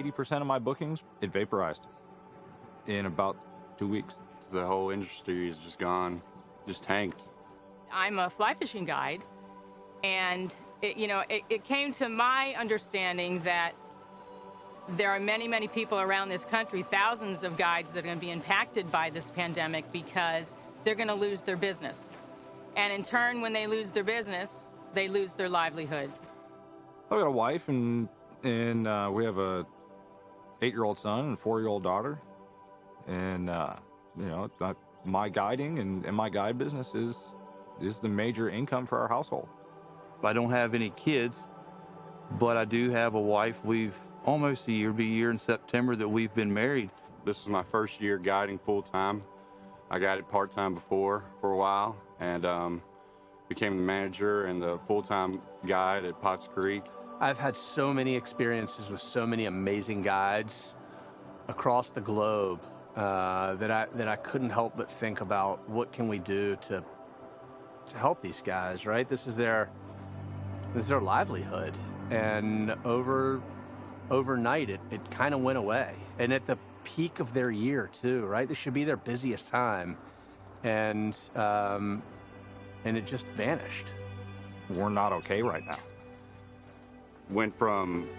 80% of my bookings, it vaporized in about 2 weeks. The whole industry is just gone, just tanked. I'm a fly fishing guide, and it came to my understanding that there are many, many people around this country, thousands of guides that are going to be impacted by this pandemic because they're going to lose their business. And in turn, when they lose their business, they lose their livelihood. I've got a wife, and we have a 8-year-old son and a 4-year-old daughter. And, my guiding and my guide business is the major income for our household. I don't have any kids, but I do have a wife. We've almost a year in September that we've been married. This is my first year guiding full-time. I guided part-time before for a while, and became the manager and the full-time guide at Potts Creek. I've had so many experiences with so many amazing guides across the globe that I couldn't help but think about what can we do to help these guys, right? This is their livelihood, and overnight it kind of went away, and at the peak of their year too, right? This should be their busiest time, and it just vanished. We're not okay right now. Went from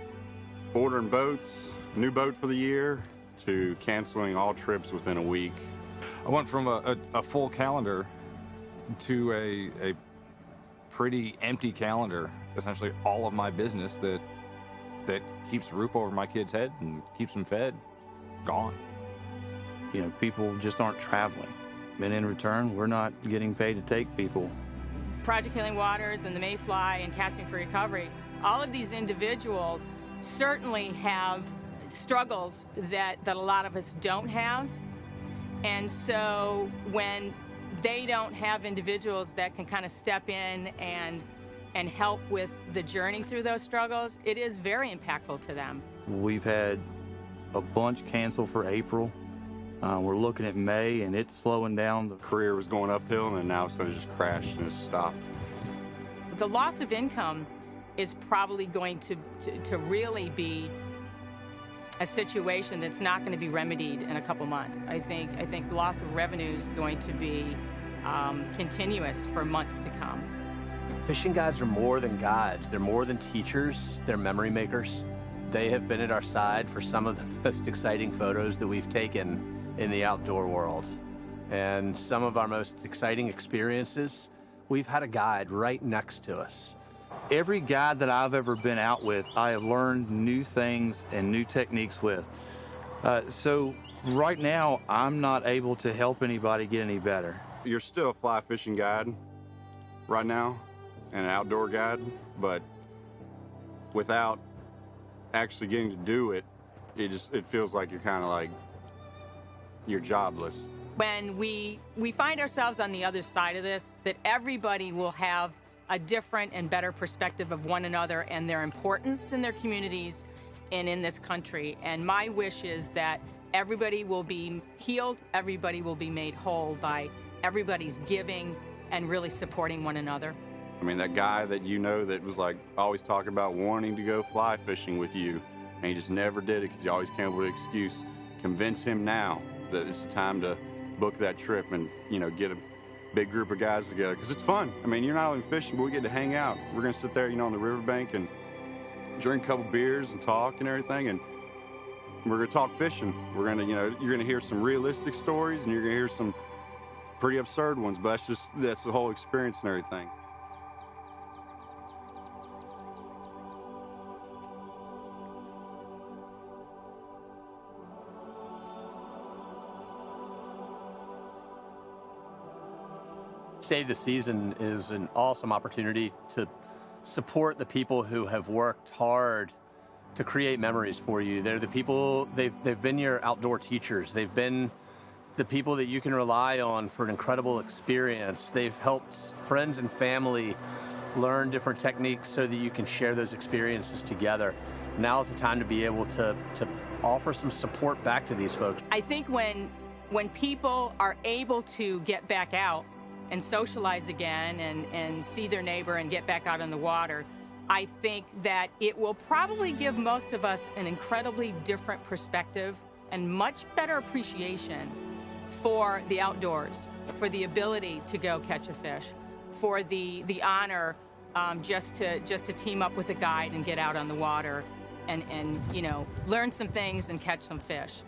ordering boats, new boat for the year, to canceling all trips within a week. I went from a full calendar to a pretty empty calendar. Essentially all of my business that keeps the roof over my kids' heads and keeps them fed, gone. People just aren't traveling. And in return, we're not getting paid to take people. Project Healing Waters and the Mayfly and Casting for Recovery, all of these individuals certainly have struggles that a lot of us don't have. And so when they don't have individuals that can kind of step in and help with the journey through those struggles, it is very impactful to them. We've had a bunch cancel for April. We're looking at May, and it's slowing down. The career was going uphill, and then now it's going to just crash and it's stopped. The loss of income is probably going to really be a situation that's not going to be remedied in a couple months. I think loss of revenue is going to be continuous for months to come. Fishing guides are more than guides. They're more than teachers. They're memory makers. They have been at our side for some of the most exciting photos that we've taken in the outdoor world. And some of our most exciting experiences, we've had a guide right next to us. Every guide that I've ever been out with, I have learned new things and new techniques with. So right now, I'm not able to help anybody get any better. You're still a fly fishing guide right now and an outdoor guide, but without actually getting to do it, it feels like you're jobless. When we find ourselves on the other side of this, that everybody will have a different and better perspective of one another and their importance in their communities and in this country. And my wish is that everybody will be healed, everybody will be made whole by everybody's giving and really supporting one another. I mean, that guy that that was always talking about wanting to go fly fishing with you, and he just never did it because he always came up with an excuse. Convince him now that it's time to book that trip and, get a big group of guys together, because it's fun. I mean, you're not only fishing, but we get to hang out. We're going to sit there, on the riverbank and drink a couple beers and talk and everything, and we're going to talk fishing. We're going to, you're going to hear some realistic stories, and you're going to hear some pretty absurd ones, but that's the whole experience and everything. Save the Season is an awesome opportunity to support the people who have worked hard to create memories for you. They're the people, they've been your outdoor teachers. They've been the people that you can rely on for an incredible experience. They've helped friends and family learn different techniques so that you can share those experiences together. Now is the time to be able to offer some support back to these folks. I think when people are able to get back out and socialize again and see their neighbor and get back out on the water, I think that it will probably give most of us an incredibly different perspective and much better appreciation for the outdoors, for the ability to go catch a fish, for the honor just to team up with a guide and get out on the water and learn some things and catch some fish.